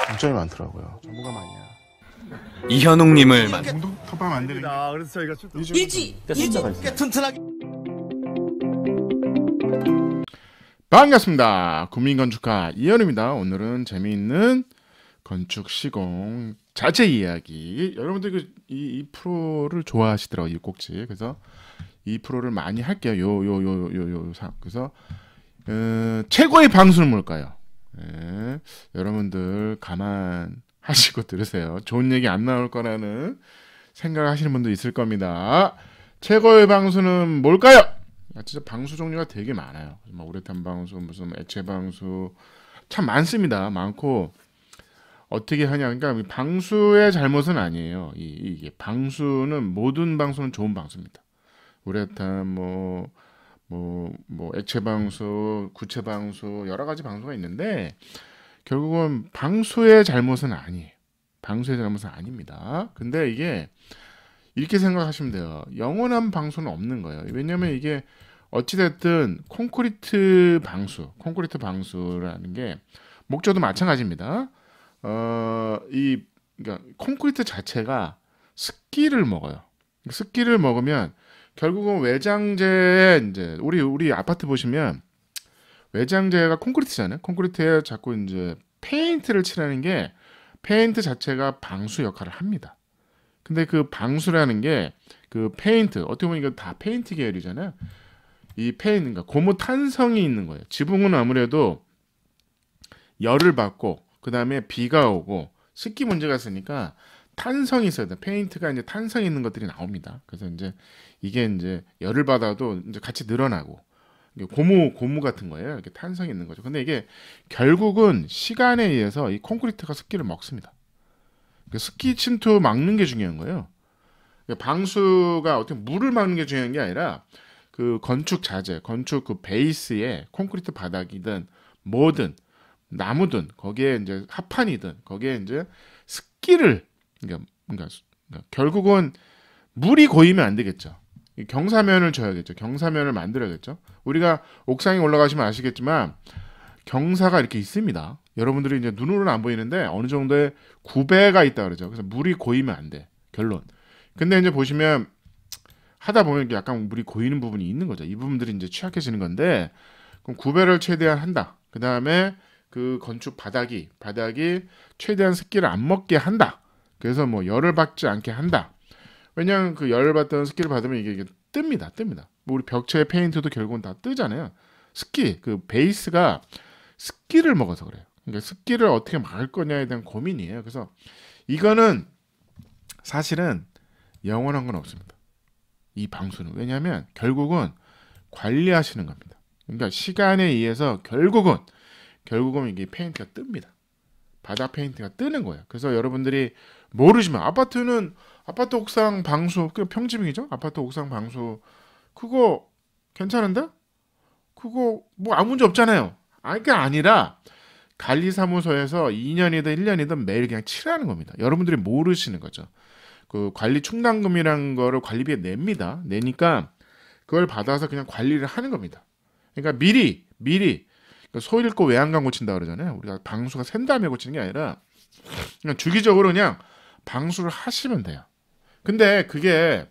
장점이 많더라고요. 전문가가 아니야. 이현웅님을 정도 톱하면 안 되는 게. 그래서 저희가 이지 튼튼하게 반갑습니다. 국민건축가 이현우입니다. 오늘은 재미있는 건축 시공 자재 이야기. 여러분들 이 프로를 좋아하시더라고요. 이 꼭지. 그래서 이 프로를 많이 할게요. 그래서 최고의 방수는 뭘까요? 여러분들 감안하시고 들으세요. 좋은 얘기 안 나올 거라는 생각하시는 분도 있을 겁니다. 최고의 방수는 뭘까요? 진짜 방수 종류가 되게 많아요. 우레탄 방수, 무슨 액체 방수 참 많습니다. 많고 어떻게 하냐? 그러니까 방수의 잘못은 아니에요. 이게 방수는 모든 방수는 좋은 방수입니다. 우레탄 뭐 액체 방수, 구체 방수 여러 가지 방수가 있는데 결국은 방수의 잘못은 아니에요. 방수의 잘못은 아닙니다. 근데 이게 이렇게 생각하시면 돼요. 영원한 방수는 없는 거예요. 왜냐면 이게 어찌됐든 콘크리트 방수라는 게 목적도 마찬가지입니다. 그러니까 콘크리트 자체가 습기를 먹어요. 습기를 먹으면 결국은 외장재에 이제 우리 아파트 보시면 외장재가 콘크리트잖아요. 콘크리트에 자꾸 이제 페인트를 칠하는 게 페인트 자체가 방수 역할을 합니다. 근데 그 방수라는 게 그 페인트 어떻게 보면 이거 다 페인트 계열이잖아요. 이 페인트 그러니까 고무 탄성이 있는 거예요. 지붕은 아무래도 열을 받고 그 다음에 비가 오고 습기 문제가 있으니까 탄성이 있어야 돼. 페인트가 이제 탄성이 있는 것들이 나옵니다. 그래서 이제 이게 이제 열을 받아도 이제 같이 늘어나고 고무 같은 거예요. 이렇게 탄성이 있는 거죠. 근데 이게 결국은 시간에 의해서 이 콘크리트가 습기를 먹습니다. 습기 침투 막는 게 중요한 거예요. 방수가 어떻게 물을 막는 게 중요한 게 아니라 그 건축 자재, 건축 그 베이스에 콘크리트 바닥이든 뭐든 나무든 거기에 이제 합판이든 거기에 이제 습기를 그러니까 결국은 물이 고이면 안 되겠죠. 경사면을 줘야겠죠. 경사면을 만들어야겠죠. 우리가 옥상에 올라가시면 아시겠지만 경사가 이렇게 있습니다. 여러분들이 이제 눈으로는 안 보이는데 어느 정도의 구배가 있다 그러죠. 그래서 물이 고이면 안 돼. 결론. 근데 이제 보시면 하다 보면 약간 물이 고이는 부분이 있는 거죠. 이 부분들이 이제 취약해지는 건데 그럼 구배를 최대한 한다. 그 다음에 그 건축 바닥이 최대한 습기를 안 먹게 한다. 그래서 뭐 열을 받지 않게 한다. 왜냐하면 그 열을 받던 습기를 받으면 이게 뜹니다. 우리 벽체 페인트도 결국은 다 뜨잖아요. 습기, 그 베이스가 습기를 먹어서 그래요. 그러니까 습기를 어떻게 막을 거냐에 대한 고민이에요. 그래서 이거는 사실은 영원한 건 없습니다. 이 방수는. 왜냐하면 결국은 관리하시는 겁니다. 그러니까 시간에 의해서 결국은 이게 페인트가 뜹니다. 바닥 페인트가 뜨는 거예요. 그래서 여러분들이 모르시면 아파트 옥상 방수 그 평지붕이죠. 아파트 옥상 방수 그거 괜찮은데? 그거 뭐 아무 문제 없잖아요. 그게 아니라 관리사무소에서 2년이든 1년이든 매일 그냥 칠하는 겁니다. 여러분들이 모르시는 거죠. 그 관리 충당금이라는 거를 관리비에 냅니다. 내니까 그걸 받아서 그냥 관리를 하는 겁니다. 그러니까 미리 소 잃고 외양간 고친다 그러잖아요. 우리가 방수가 샌 다음에 고치는 게 아니라 그냥 주기적으로 그냥 방수를 하시면 돼요. 근데 그게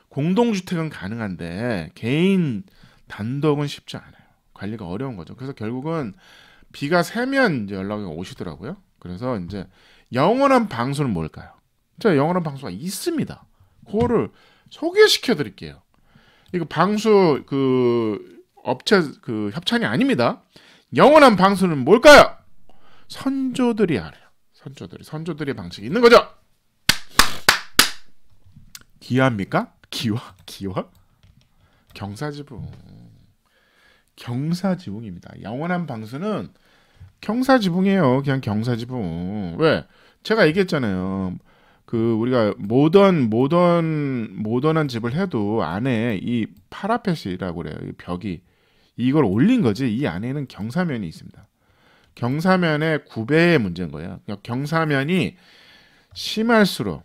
공동주택은 가능한데 개인 단독은 쉽지 않아요. 관리가 어려운 거죠. 그래서 결국은 비가 새면 이제 연락이 오시더라고요. 그래서 이제 영원한 방수는 뭘까요? 진짜 영원한 방수가 있습니다. 그거를 소개시켜 드릴게요. 이거 방수 그 업체 그 협찬이 아닙니다. 영원한 방수는 뭘까요? 선조들이 알아요. 선조들의 방식이 있는 거죠. 기와입니까? 기와? 경사지붕입니다. 영원한 방수는 경사지붕이에요. 그냥 경사지붕. 왜? 제가 얘기했잖아요. 그 우리가 모던한 집을 해도 안에 이 파라펫이라고 그래요. 이 벽이 이걸 올린 거지. 이 안에는 경사면이 있습니다. 경사면의 구배의 문제인 거예요. 그러니까 경사면이 심할수록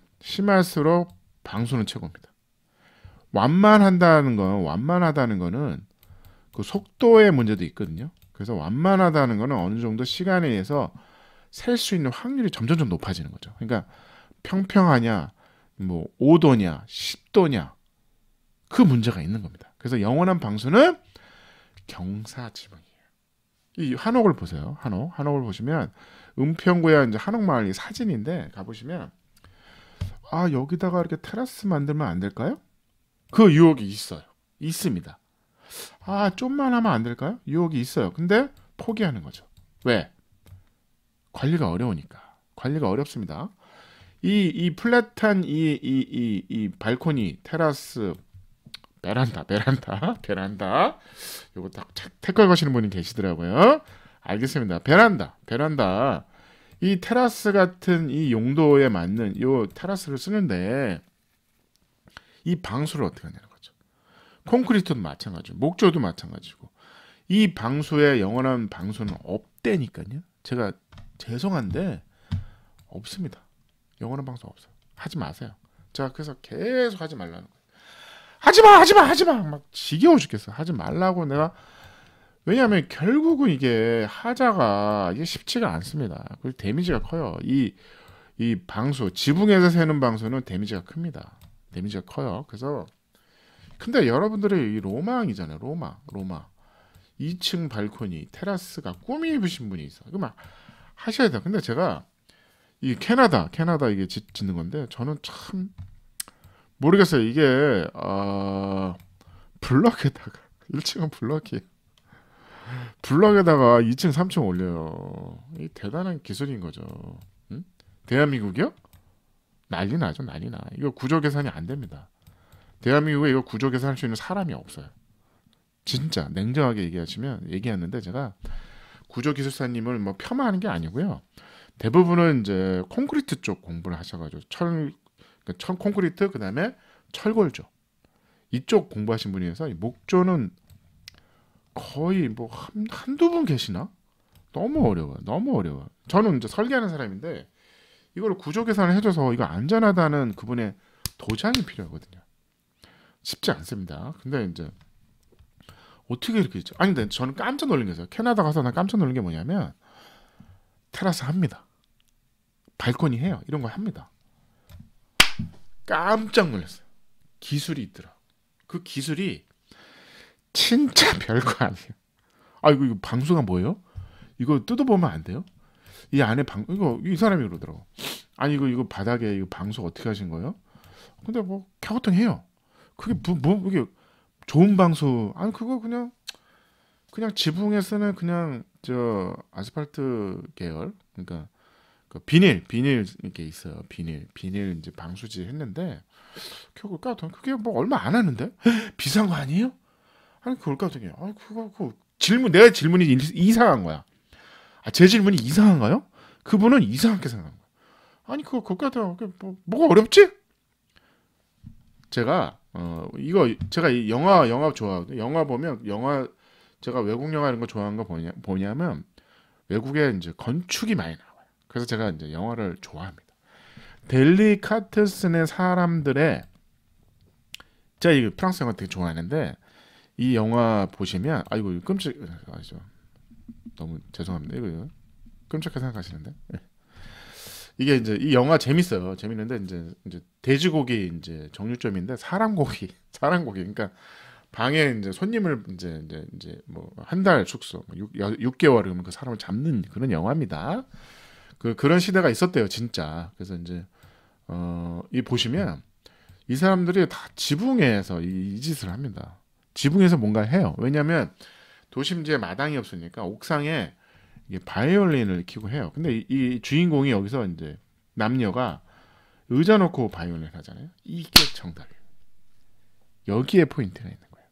방수는 최고입니다. 완만하다는 거는 그 속도의 문제도 있거든요. 그래서 완만하다는 거는 어느 정도 시간에 의해서 셀 수 있는 확률이 점점점 높아지는 거죠. 그러니까 평평하냐, 뭐 5도냐, 10도냐 그 문제가 있는 겁니다. 그래서 영원한 방수는 경사지붕이에요. 이 한옥을 보세요. 한옥을 보시면 은평구에 이제 한옥마을 사진인데 가보시면 아 여기다가 이렇게 테라스 만들면 안 될까요? 그 유혹이 있어요. 있습니다. 아 좀만 하면 안 될까요? 유혹이 있어요. 근데 포기하는 거죠. 왜? 관리가 어려우니까. 관리가 어렵습니다. 이 플랫한 이 발코니, 테라스, 베란다. 요거 딱 태클 거시는 분이 계시더라고요. 알겠습니다. 베란다. 이 테라스 같은 이 용도에 맞는 요 테라스를 쓰는데 이 방수를 어떻게 하냐는 거죠. 콘크리트도 마찬가지고 목조도 마찬가지고 이 방수의 영원한 방수는 없대니까요. 제가 죄송한데 없습니다. 영원한 방수 없어요. 하지 마세요. 자 그래서 계속 하지 말라는 거예요. 하지마 막 지겨워 죽겠어. 하지 말라고 내가. 왜냐하면 결국은 이게 하자가 이게 쉽지가 않습니다. 그리고 데미지가 커요. 이 방수 지붕에서 새는 방수는 데미지가 큽니다. 데미지가 커요. 그래서 근데 여러분들의 이 로망이잖아요. 로마 2층 발코니 테라스가 꿈이 입으신 분이 있어. 이거 막 하셔야 돼요. 근데 제가 이 캐나다 이게 짓는 건데 저는 참 모르겠어요. 이게 블럭에다가 1층은 블럭에다가 2층 3층 올려요. 이 대단한 기술인 거죠. 응? 대한민국이요? 난리 나죠. 이거 구조 계산이 안 됩니다. 대한민국에 이거 구조 계산할 수 있는 사람이 없어요. 진짜 냉정하게 얘기했는데 제가 구조 기술사님을 뭐 폄하하는 게 아니고요. 대부분은 이제 콘크리트 쪽 공부를 하셔가지고 콘크리트 그다음에 철골조 이쪽 공부하신 분이어서 목조는 거의 뭐 한두 분 계시나? 너무 어려워요. 저는 이제 설계하는 사람인데 이걸 구조 계산을 해줘서 이거 안전하다는 그분의 도장이 필요하거든요. 쉽지 않습니다. 근데 이제 어떻게 이렇게 있죠? 아니 근데 저는 깜짝 놀란 게 있어요. 캐나다 가서 난 깜짝 놀란 게 뭐냐면 테라스 합니다. 발코니 해요. 이런 거 합니다. 깜짝 놀랐어요. 기술이 있더라. 그 기술이 진짜 별거 아니에요. 이거 방수가 뭐예요? 이거 뜯어보면 안 돼요? 이 안에 이거 이 사람이 그러더라고. 아니 이거 바닥에 이거 방수 어떻게 하신 거예요? 근데 뭐 갸우뚱 해요. 그게 이게 좋은 방수 아니 그거 그냥 지붕에 쓰는 그냥 저 아스팔트 계열 그러니까 그 비닐 이렇게 있어요. 비닐 이제 방수지 했는데 그럴까? 그게 뭐 얼마 안 하는데 비싼 거 아니에요? 아니 그럴까? 그거 내 질문이 이상한 거야. 제 질문이 이상한가요? 그분은 이상하게 생각한 거야. 아니 그럴까? 뭐가 어렵지? 제가 제가 이 영화 좋아하거든요. 영화 보면 제가 외국 영화 이런 거 좋아하는 거 뭐냐면 외국에 이제 건축이 많이 나와요. 그래서 제가 이제 영화를 좋아합니다. 델리 카트슨의 사람들의 제가 이 프랑스 영화 되게 좋아하는데 이 영화 보시면 이거 끔찍하죠. 너무 죄송합니다. 이거 끔찍하게 생각하시는데 이게 이제 이 영화 재밌어요. 재밌는데 이제 돼지고기 이제 정육점인데 사람고기 그러니까 방에 이제 손님을 이제 뭐 한 달 숙소 6개월 그러면 그 사람을 잡는 그런 영화입니다. 그런 시대가 있었대요, 진짜. 그래서 이제 이 보시면 이 사람들이 다 지붕에서 이 짓을 합니다. 지붕에서 뭔가 해요. 왜냐하면 도심지에 마당이 없으니까 옥상에 이게 바이올린을 키고 해요. 근데 이 주인공이 여기서 이제 남녀가 의자 놓고 바이올린 하잖아요. 이게 정답이에요. 여기에 포인트가 있는 거예요.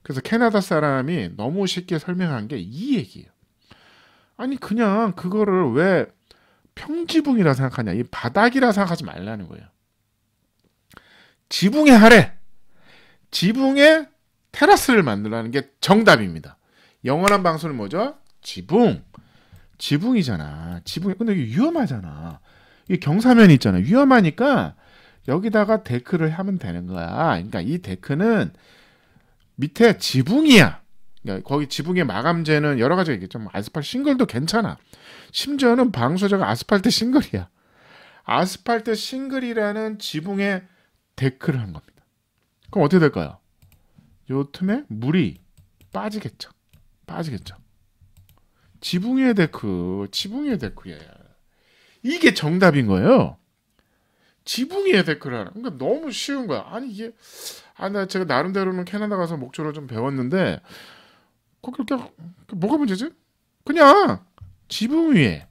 그래서 캐나다 사람이 너무 쉽게 설명한 게 이 얘기예요. 아니 그냥 그거를 왜 평지붕이라 생각하냐, 이 바닥이라 생각하지 말라는 거예요. 지붕에 하래. 지붕에 테라스를 만들라는 게 정답입니다. 영원한 방수는 뭐죠? 지붕이잖아. 근데 이게 위험하잖아. 이게 경사면이 있잖아. 위험하니까 여기다가 데크를 하면 되는 거야. 그러니까 이 데크는 밑에 지붕이야. 그러니까 거기 지붕의 마감재는 여러 가지가 있겠죠. 뭐 아스팔트 싱글도 괜찮아. 심지어는 방수저가 아스팔트 싱글이야. 아스팔트 싱글이라는 지붕에 데크를 한 겁니다. 그럼 어떻게 될까요? 요 틈에 물이 빠지겠죠. 지붕 위에 데크예요. 이게 정답인 거예요. 지붕 위에 데크를 하라. 그러니까 너무 쉬운 거야. 아니 이게 나 제가 나름대로는 캐나다 가서 목조를 좀 배웠는데 거기 뭐가 문제지? 그냥 지붕 위에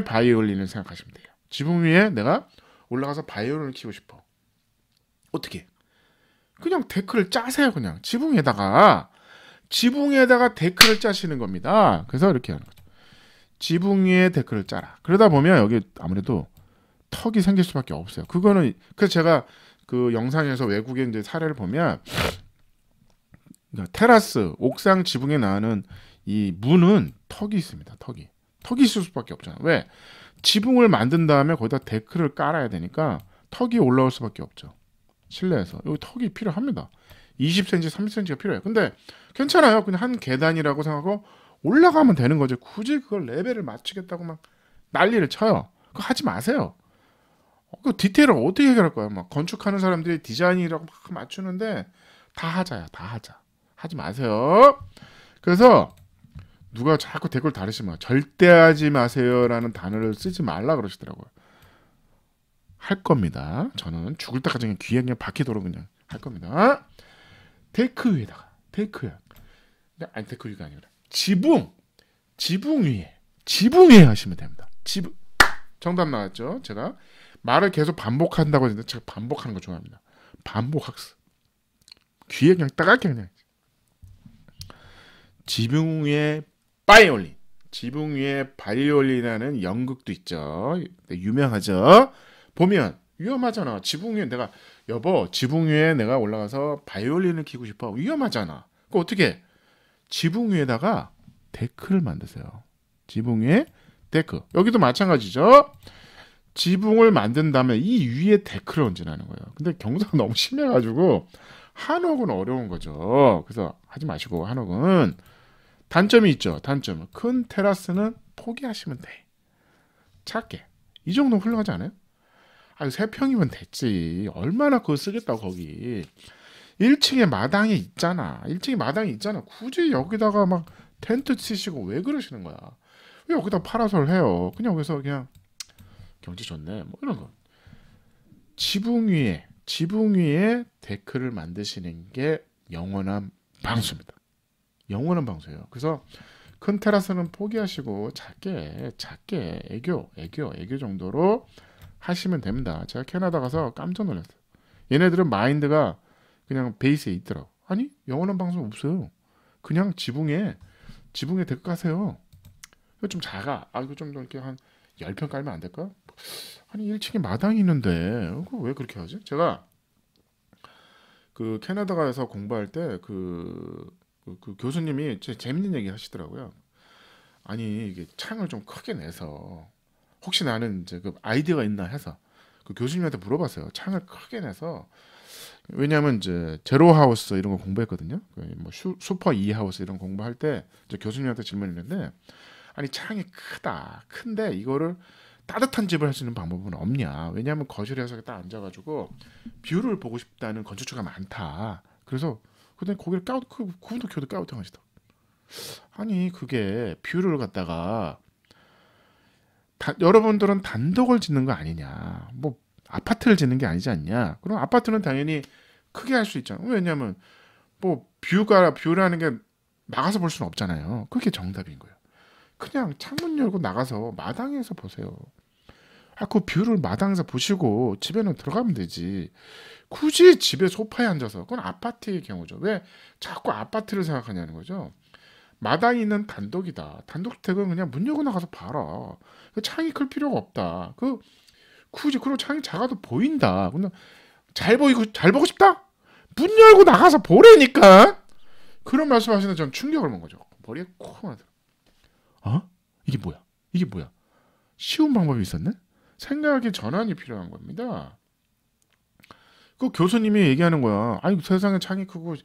바이올린을 생각하시면 돼요. 지붕 위에 내가 올라가서 바이올린을 키우고 싶어. 어떻게? 그냥 데크를 짜세요. 그냥 지붕에다가 데크를 짜시는 겁니다. 그래서 이렇게 하는 거죠. 지붕 위에 데크를 짜라. 그러다 보면 여기 아무래도 턱이 생길 수밖에 없어요. 그거는 그래서 제가 그 영상에서 외국의 이제 사례를 보면 테라스, 옥상 지붕에 나는 이 문은 턱이 있습니다. 턱이 있을 수밖에 없잖아요. 왜? 지붕을 만든 다음에 거기다 데크를 깔아야 되니까 턱이 올라올 수밖에 없죠. 실내에서 여기 턱이 필요합니다. 20cm, 30cm가 필요해요. 근데 괜찮아요. 그냥 한 계단이라고 생각하고 올라가면 되는 거죠. 굳이 그걸 레벨을 맞추겠다고 막 난리를 쳐요. 그거 하지 마세요. 그 디테일을 어떻게 해결할 거야? 막 건축하는 사람들이 디자인이라고 막 맞추는데 다 하자. 하지 마세요. 그래서 누가 자꾸 댓글 다르시면 절대 하지 마세요라는 단어를 쓰지 말라 그러시더라고요. 할 겁니다. 저는 죽을 때까지 그냥 귀에 그냥 박히도록 그냥 할 겁니다. 데크 위에다가 아니 데크 위가 아니라 지붕 위에 하시면 됩니다. 정답 나왔죠? 제가 말을 계속 반복한다고 했는데 제가 반복하는 거 좋아합니다. 반복 학습. 귀에 그냥 따갑게 그냥. 지붕 위에 바이올린. 지붕 위에 바이올린이라는 연극도 있죠. 유명하죠. 보면 위험하잖아. 지붕 위에 지붕 위에 내가 올라가서 바이올린을 키고 싶어. 위험하잖아. 그 어떻게? 지붕 위에다가 데크를 만드세요. 지붕 위에 데크. 여기도 마찬가지죠. 지붕을 만든 다음에 이 위에 데크를 얹으라는 거예요. 근데 경사가 너무 심해가지고 한옥은 어려운 거죠. 그래서 하지 마시고 한옥은 단점이 있죠. 단점. 큰 테라스는 포기하시면 돼. 작게. 이 정도는 훌륭하지 않아요? 3평이면 됐지. 얼마나 그거 쓰겠다고 거기. 1층에 마당이 있잖아. 굳이 여기다가 막 텐트 치시고 왜 그러시는 거야? 왜 여기다 파라솔 해요? 그냥 여기서 그냥 경치 좋네. 뭐 이런 거. 지붕 위에 데크를 만드시는 게 영원한 방수입니다. 영원한 방수예요. 그래서 큰 테라스는 포기하시고 작게 애교 정도로 하시면 됩니다. 제가 캐나다 가서 깜짝 놀랐어요. 얘네들은 마인드가 그냥 베이스에 있더라고. 아니 영원한 방송 없어요. 그냥 지붕에 데크 까세요. 이거 좀 작아. 이거 좀 이렇게 한 10평 깔면 안 될까? 아니 1층에 마당이 있는데 그거 왜 그렇게 하지? 제가 그 캐나다 가서 공부할 때 그 교수님이 재밌는 얘기 하시더라고요. 아니 이게 창을 좀 크게 내서 혹시 나는 이제 그 아이디어가 있나 해서 그 교수님한테 물어봤어요. 창을 크게 내서 왜냐하면 이제 제로 하우스 이런 거 공부했거든요. 뭐 슈퍼 이 하우스 이런 거 공부할 때 이제 교수님한테 질문했는데 아니 창이 큰데 이거를 따뜻한 집을 할 수 있는 방법은 없냐? 왜냐하면 거실에서 딱 앉아가지고 뷰를 보고 싶다는 건축주가 많다. 그래서 근데 거기를 그분도 교도 까우팅하시다. 아니 그게 뷰를 갖다가 여러분들은 단독을 짓는 거 아니냐? 뭐 아파트를 짓는 게 아니지 않냐? 그럼 아파트는 당연히 크게 할 수 있잖아. 왜냐하면 뭐 뷰라는 게 나가서 볼 수는 없잖아요. 그게 정답인 거예요. 그냥 창문 열고 나가서 마당에서 보세요. 그 뷰를 마당에서 보시고 집에는 들어가면 되지. 굳이 집에 소파에 앉아서 그건 아파트의 경우죠. 왜 자꾸 아파트를 생각하냐는 거죠. 마당이 있는 단독이다. 단독주택은 그냥 문 열고 나가서 봐라. 창이 클 필요가 없다. 굳이 그리고 창이 작아도 보인다. 근데 잘 보고 싶다? 문 열고 나가서 보라니까. 그런 말씀하시는데 전 충격을 먹은 거죠. 머리에 콕 하더라. 이게 뭐야? 쉬운 방법이 있었네? 생각의 전환이 필요한 겁니다. 그 교수님이 얘기하는 거야. 아니 세상에 창이 크고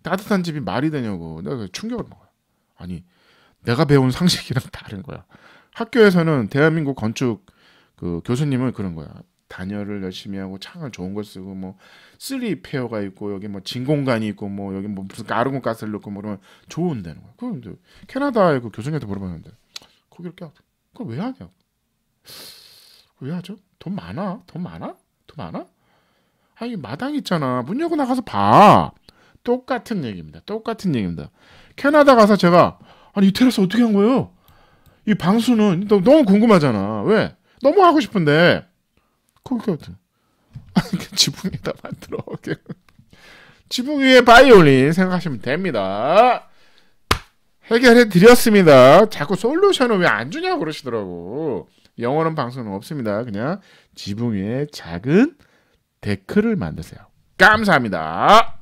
따뜻한 집이 말이 되냐고. 내가 충격을 먹어요. 아니 내가 배운 상식이랑 다른 거야. 학교에서는 대한민국 건축 그 교수님은 그런 거야. 단열을 열심히 하고 창을 좋은 걸 쓰고 뭐 쓰리 페어가 있고 여기 뭐 진공관이 있고 뭐 여기 뭐 무슨 아르곤 가스를 넣고 뭐 그러면 좋은다는 거야. 그럼 캐나다의 그 교수님한테 물어봤는데 거기를 그걸 왜 하냐? 왜 하죠? 돈 많아? 돈 많아? 돈 많아? 아니 마당 있잖아. 문 열고 나가서 봐. 똑같은 얘기입니다. 똑같은 얘기입니다. 캐나다 가서 제가 아니 이 테라스 어떻게 한 거예요? 이 방수는 너무 궁금하잖아. 왜? 너무 하고 싶은데 거기 지붕에다 만들어. 지붕 위에 바이올린 생각하시면 됩니다. 해결해 드렸습니다. 자꾸 솔루션을 왜 안 주냐고 그러시더라고. 영어는 방송은 없습니다. 그냥 지붕 위에 작은 데크를 만드세요. 감사합니다.